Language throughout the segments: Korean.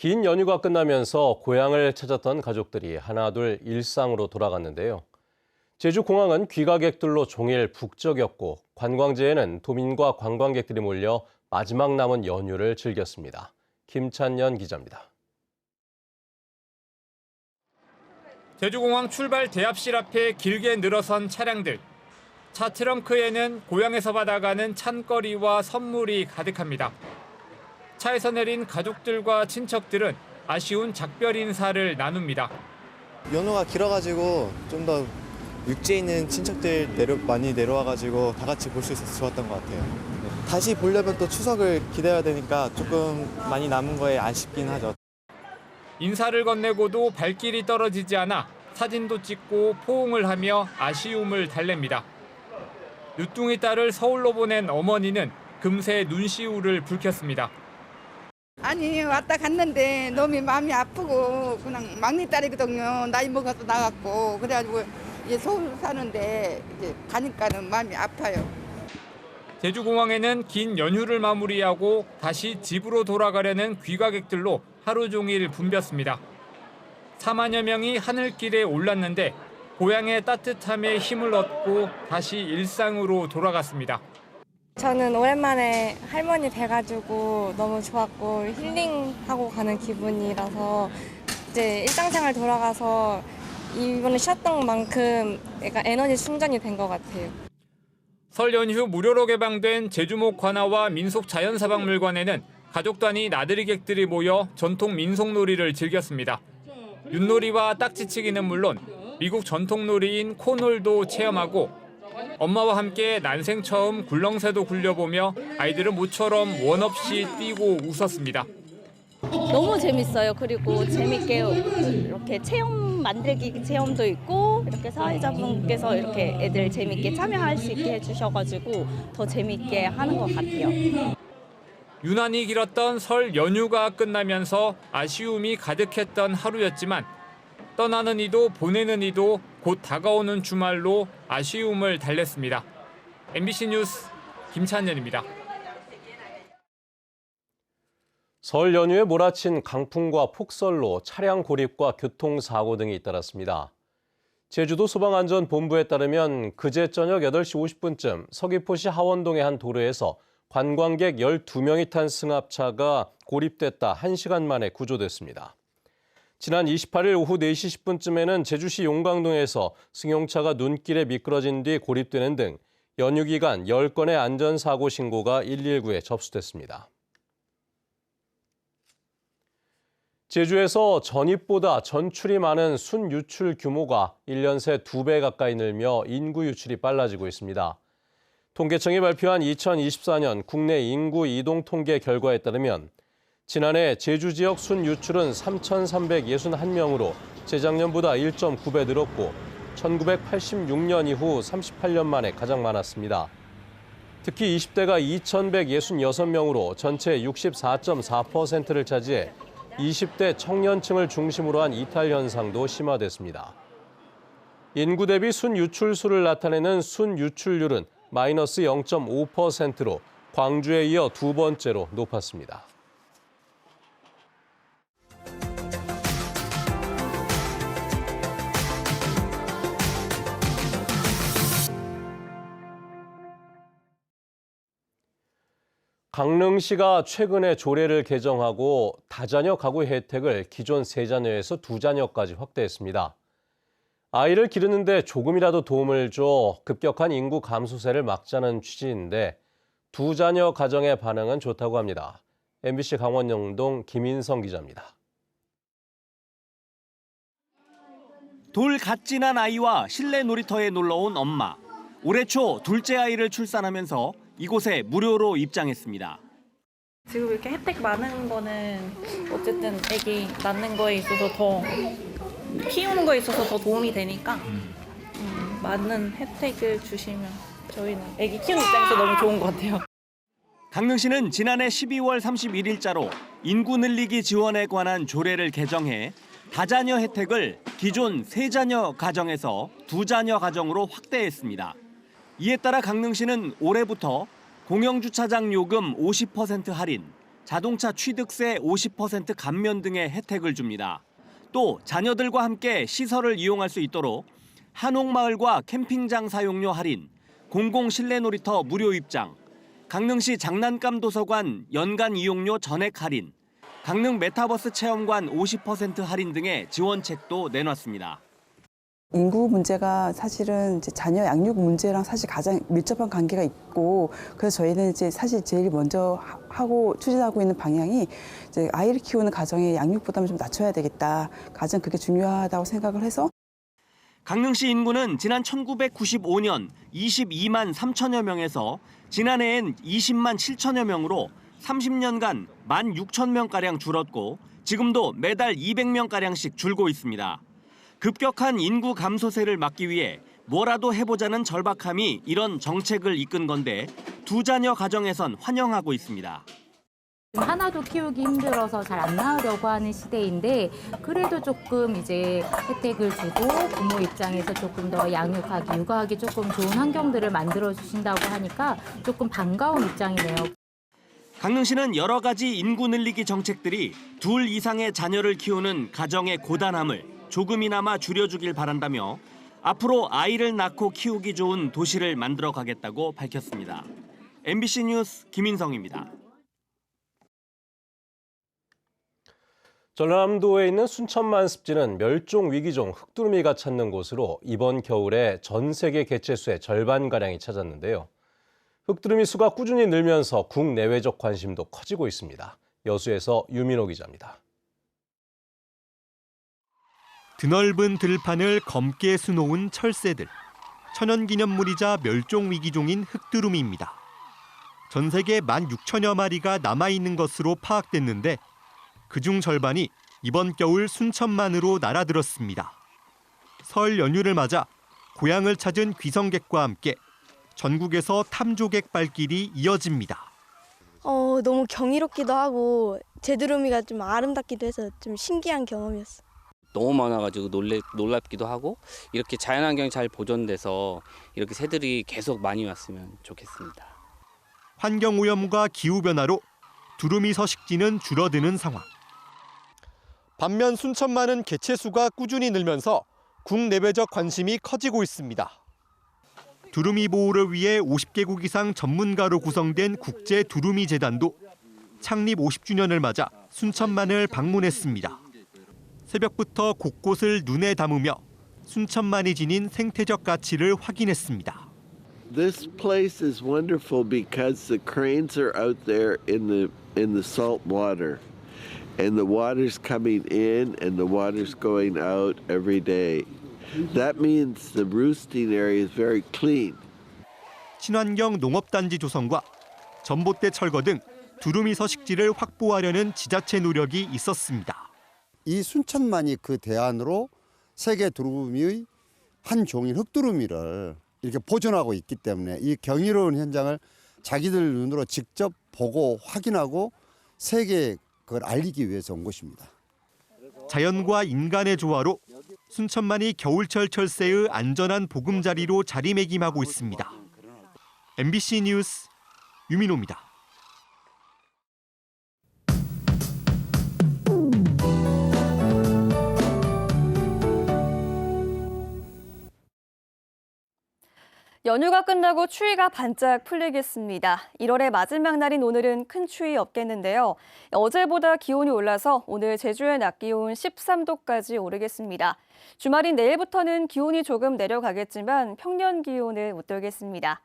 긴 연휴가 끝나면서 고향을 찾았던 가족들이 하나둘 일상으로 돌아갔는데요. 제주공항은 귀가객들로 종일 북적였고 관광지에는 도민과 관광객들이 몰려 마지막 남은 연휴를 즐겼습니다. 김찬년 기자입니다. 제주공항 출발 대합실 앞에 길게 늘어선 차량들. 차 트렁크에는 고향에서 받아가는 찬거리와 선물이 가득합니다. 차에서 내린 가족들과 친척들은 아쉬운 작별 인사를 나눕니다. 연휴가 길어가지고 좀 더 육지에 있는 친척들 많이 내려와가지고 다 같이 볼 수 있어서 좋았던 것 같아요. 다시 보려면 또 추석을 기다려야 되니까 조금 많이 남은 거에 아쉽긴 하죠. 인사를 건네고도 발길이 떨어지지 않아 사진도 찍고 포옹을 하며 아쉬움을 달랩니다. 늦둥이 딸을 서울로 보낸 어머니는 금세 눈시울을 붉혔습니다. 아니 왔다 갔는데 너무 마음이 아프고 그냥 막내딸이거든요. 나이 먹어서 나갔고 그래가지고 이제 서울 사는데 이제 가니까는 마음이 아파요. 제주공항에는 긴 연휴를 마무리하고 다시 집으로 돌아가려는 귀가객들로 하루 종일 붐볐습니다. 4만여 명이 하늘길에 올랐는데 고향의 따뜻함에 힘을 얻고 다시 일상으로 돌아갔습니다. 저는 오랜만에 할머니 뵈가지고 너무 좋았고 힐링하고 가는 기분이라서 이제 일상생활 돌아가서 이번에 쉬었던 만큼 약간 에너지 충전이 된 것 같아요. 설 연휴 무료로 개방된 제주목 관아와 민속 자연사박물관에는 가족 단위 나들이객들이 모여 전통 민속놀이를 즐겼습니다. 윷놀이와 딱지치기는 물론 미국 전통놀이인 코놀도 체험하고 엄마와 함께 난생 처음 굴렁쇠도 굴려보며 아이들은 모처럼 원 없이 뛰고 웃었습니다. 너무 재밌어요. 그리고 재밌게 이렇게 체험 만들기 체험도 있고 이렇게 사회자분께서 이렇게 애들 재밌게 참여할 수 있게 해주셔가지고 더 재밌게 하는 것 같아요. 유난히 길었던 설 연휴가 끝나면서 아쉬움이 가득했던 하루였지만 떠나는 이도 보내는 이도 곧 다가오는 주말로 아쉬움을 달랬습니다. MBC 뉴스 김찬년입니다. 설 연휴에 몰아친 강풍과 폭설로 차량 고립과 교통사고 등이 잇따랐습니다. 제주도 소방안전본부에 따르면 그제 저녁 8시 50분쯤 서귀포시 하원동의 한 도로에서 관광객 12명이 탄 승합차가 고립됐다 1시간 만에 구조됐습니다. 지난 28일 오후 4시 10분쯤에는 제주시 용광동에서 승용차가 눈길에 미끄러진 뒤 고립되는 등 연휴 기간 10건의 안전사고 신고가 119에 접수됐습니다. 제주에서 전입보다 전출이 많은 순유출 규모가 1년 새 2배 가까이 늘며 인구 유출이 빨라지고 있습니다. 통계청이 발표한 2024년 국내 인구 이동 통계 결과에 따르면 지난해 제주 지역 순유출은 3,361명으로 재작년보다 1.9배 늘었고 1986년 이후 38년 만에 가장 많았습니다. 특히 20대가 2,166명으로 전체 64.4%를 차지해 20대 청년층을 중심으로 한 이탈 현상도 심화됐습니다. 인구 대비 순유출수를 나타내는 순유출률은 마이너스 0.5%로 광주에 이어 두 번째로 높았습니다. 강릉시가 최근에 조례를 개정하고 다자녀 가구 혜택을 기존 3자녀에서 2자녀까지 확대했습니다. 아이를 기르는 데 조금이라도 도움을 줘 급격한 인구 감소세를 막자는 취지인데 2자녀 가정의 반응은 좋다고 합니다. MBC 강원 영동 김인성 기자입니다. 돌 갓 지난 아이와 실내 놀이터에 놀러온 엄마. 올해 초 둘째 아이를 출산하면서 이곳에 무료로 입장했습니다. 지금 이렇게 혜택 많은 거는 어쨌든 아기 낳는 거에 있어서 더 키우는 거에 있어서 더 도움이 되니까 많은 혜택을 주시면 저희는 아기 키우는 입장에서 너무 좋은 것 같아요. 강릉시는 지난해 12월 31일자로 인구 늘리기 지원에 관한 조례를 개정해 다자녀 혜택을 기존 3자녀 가정에서 2자녀 가정으로 확대했습니다. 이에 따라 강릉시는 올해부터 공영주차장 요금 50% 할인, 자동차 취득세 50% 감면 등의 혜택을 줍니다. 또 자녀들과 함께 시설을 이용할 수 있도록 한옥마을과 캠핑장 사용료 할인, 공공 실내 놀이터 무료 입장, 강릉시 장난감 도서관 연간 이용료 전액 할인, 강릉 메타버스 체험관 50% 할인 등의 지원책도 내놨습니다. 인구 문제가 사실은 이제 자녀 양육 문제랑 사실 가장 밀접한 관계가 있고, 그래서 저희는 이제 사실 제일 먼저 하고 추진하고 있는 방향이 이제 아이를 키우는 가정의 양육 부담을 좀 낮춰야 되겠다. 가장 그게 중요하다고 생각을 해서. 강릉시 인구는 지난 1995년 22만 3천여 명에서 지난해엔 20만 7천여 명으로 30년간 1만 6천 명가량 줄었고 지금도 매달 200명가량씩 줄고 있습니다. 급격한 인구 감소세를 막기 위해 뭐라도 해보자는 절박함이 이런 정책을 이끈 건데 두 자녀 가정에선 환영하고 있습니다. 하나도 키우기 힘들어서 잘 안 낳으려고 하는 시대인데 그래도 조금 이제 혜택을 주고 부모 입장에서 조금 더 양육하기, 육아하기 조금 좋은 환경들을 만들어 주신다고 하니까 조금 반가운 입장이네요. 강릉시는 여러 가지 인구 늘리기 정책들이 둘 이상의 자녀를 키우는 가정의 고단함을 조금이나마 줄여주길 바란다며 앞으로 아이를 낳고 키우기 좋은 도시를 만들어 가겠다고 밝혔습니다. MBC 뉴스 김인성입니다. 전라남도에 있는 순천만 습지는 멸종 위기종 흑두루미가 찾는 곳으로 이번 겨울에 전 세계 개체수의 절반가량이 찾았는데요. 흑두루미 수가 꾸준히 늘면서 국내외적 관심도 커지고 있습니다. 여수에서 유민호 기자입니다. 드넓은 들판을 검게 수놓은 철새들. 천연기념물이자 멸종위기종인 흑두루미입니다. 전 세계 16,000여 마리가 남아있는 것으로 파악됐는데 그중 절반이 이번 겨울 순천만으로 날아들었습니다. 설 연휴를 맞아 고향을 찾은 귀성객과 함께 전국에서 탐조객 발길이 이어집니다. 너무 경이롭기도 하고 제두루미가 좀 아름답기도 해서 좀 신기한 경험이었어요. 너무 많아가지고 놀랍기도 하고 이렇게 자연환경이 잘 보존돼서 이렇게 새들이 계속 많이 왔으면 좋겠습니다. 환경오염과 기후변화로 두루미 서식지는 줄어드는 상황. 반면 순천만은 개체수가 꾸준히 늘면서 국내외적 관심이 커지고 있습니다. 두루미 보호를 위해 50개국 이상 전문가로 구성된 국제 두루미 재단도 창립 50주년을 맞아 순천만을 방문했습니다. 새벽부터 곳곳을 눈에 담으며 순천만이 지닌 생태적 가치를 확인했습니다. This place is wonderful because the cranes are out there in the salt water. And the water's coming in and the water's going out every day. That means the roosting area is very clean. 친환경 농업단지 조성과 전봇대 철거 등 두루미 서식지를 확보하려는 지자체 노력이 있었습니다. 이 순천만이 그 대안으로 세계 두루미의 한 종인 흑두루미를 이렇게 보존하고 있기 때문에 이 경이로운 현장을 자기들 눈으로 직접 보고 확인하고 세계에 그걸 알리기 위해서 온 것입니다. 자연과 인간의 조화로 순천만이 겨울철 철새의 안전한 보금자리로 자리매김하고 있습니다. MBC 뉴스 유민호입니다. 연휴가 끝나고 추위가 반짝 풀리겠습니다. 1월의 마지막 날인 오늘은 큰 추위 없겠는데요. 어제보다 기온이 올라서 오늘 제주의 낮 기온 13도까지 오르겠습니다. 주말인 내일부터는 기온이 조금 내려가겠지만 평년 기온을 웃돌겠습니다.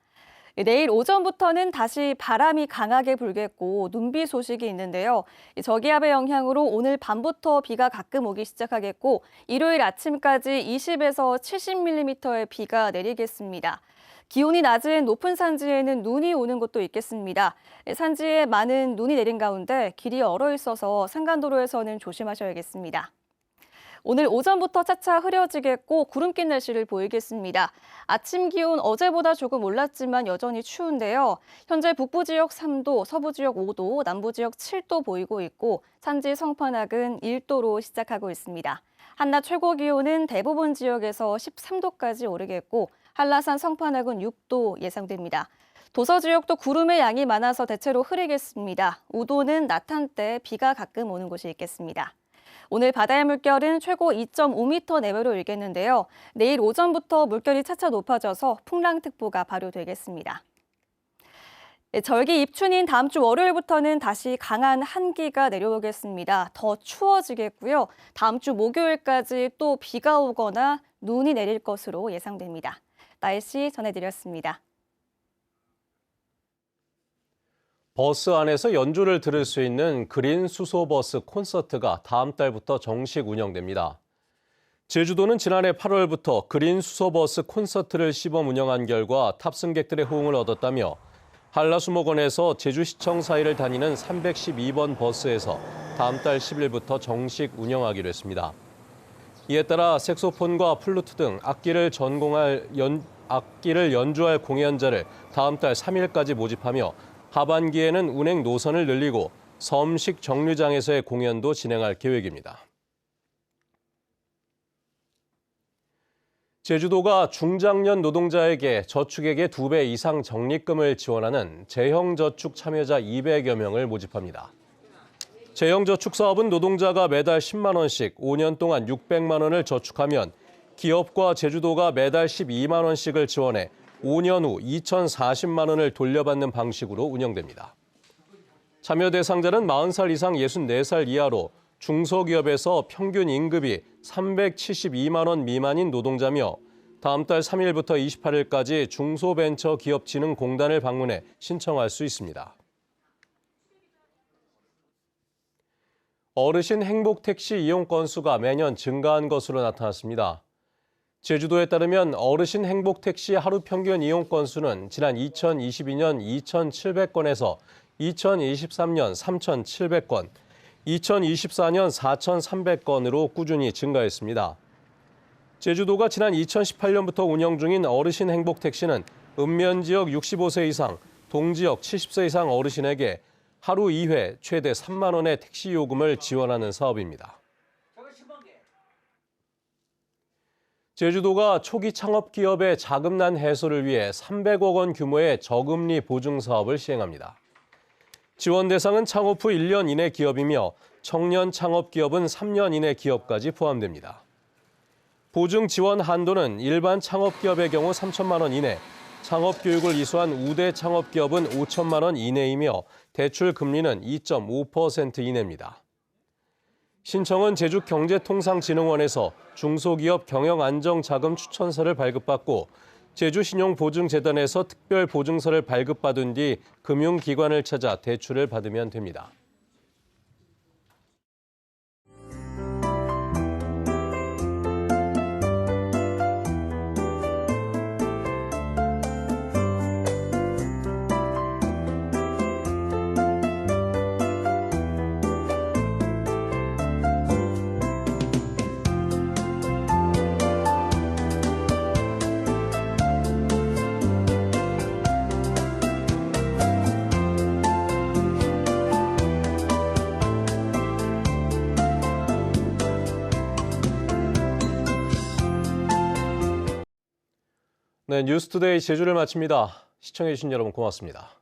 내일 오전부터는 다시 바람이 강하게 불겠고 눈비 소식이 있는데요. 저기압의 영향으로 오늘 밤부터 비가 가끔 오기 시작하겠고 일요일 아침까지 20에서 70mm의 비가 내리겠습니다. 기온이 낮은 높은 산지에는 눈이 오는 곳도 있겠습니다. 산지에 많은 눈이 내린 가운데 길이 얼어 있어서 산간도로에서는 조심하셔야겠습니다. 오늘 오전부터 차차 흐려지겠고 구름 낀 날씨를 보이겠습니다. 아침 기온 어제보다 조금 올랐지만 여전히 추운데요. 현재 북부 지역 3도, 서부 지역 5도, 남부 지역 7도 보이고 있고 산지 성판악은 1도로 시작하고 있습니다. 한낮 최고 기온은 대부분 지역에서 13도까지 오르겠고 한라산 성판악은 6도 예상됩니다. 도서 지역도 구름의 양이 많아서 대체로 흐리겠습니다. 우도는 낮 한때 비가 가끔 오는 곳이 있겠습니다. 오늘 바다의 물결은 최고 2.5m 내외로 일겠는데요. 내일 오전부터 물결이 차차 높아져서 풍랑특보가 발효되겠습니다. 절기 입춘인 다음 주 월요일부터는 다시 강한 한기가 내려오겠습니다. 더 추워지겠고요. 다음 주 목요일까지 또 비가 오거나 눈이 내릴 것으로 예상됩니다. 날씨 전해드렸습니다. 버스 안에서 연주를 들을 수 있는 그린 수소버스 콘서트가 다음 달부터 정식 운영됩니다. 제주도는 지난해 8월부터 그린 수소버스 콘서트를 시범 운영한 결과 탑승객들의 호응을 얻었다며 한라수목원에서 제주시청 사이를 다니는 312번 버스에서 다음 달 10일부터 정식 운영하기로 했습니다. 이에 따라 색소폰과 플루트 등 악기를 연주할 공연자를 다음 달 3일까지 모집하며 하반기에는 운행 노선을 늘리고 섬식 정류장에서의 공연도 진행할 계획입니다. 제주도가 중장년 노동자에게 저축액의 2배 이상 적립금을 지원하는 재형저축 참여자 200여 명을 모집합니다. 재형저축 사업은 노동자가 매달 10만 원씩 5년 동안 600만 원을 저축하면 기업과 제주도가 매달 12만 원씩을 지원해 5년 후 2,040만 원을 돌려받는 방식으로 운영됩니다. 참여 대상자는 40살 이상 64살 이하로 중소기업에서 평균 임금이 372만 원 미만인 노동자며 다음 달 3일부터 28일까지 중소벤처기업진흥공단을 방문해 신청할 수 있습니다. 어르신 행복택시 이용 건수가 매년 증가한 것으로 나타났습니다. 제주도에 따르면 어르신 행복택시 하루 평균 이용 건수는 지난 2022년 2,700건에서 2023년 3,700건, 2024년 4,300건으로 꾸준히 증가했습니다. 제주도가 지난 2018년부터 운영 중인 어르신 행복택시는 읍면지역 65세 이상, 동지역 70세 이상 어르신에게 하루 2회 최대 3만 원의 택시 요금을 지원하는 사업입니다. 제주도가 초기 창업 기업의 자금난 해소를 위해 300억 원 규모의 저금리 보증 사업을 시행합니다. 지원 대상은 창업 후 1년 이내 기업이며 청년 창업 기업은 3년 이내 기업까지 포함됩니다. 보증 지원 한도는 일반 창업 기업의 경우 3천만 원 이내, 창업 교육을 이수한 우대 창업 기업은 5천만 원 이내이며 대출 금리는 2.5% 이내입니다. 신청은 제주경제통상진흥원에서 중소기업 경영안정자금 추천서를 발급받고 제주신용보증재단에서 특별보증서를 발급받은 뒤 금융기관을 찾아 대출을 받으면 됩니다. 네, 뉴스투데이 제주를 마칩니다. 시청해주신 여러분 고맙습니다.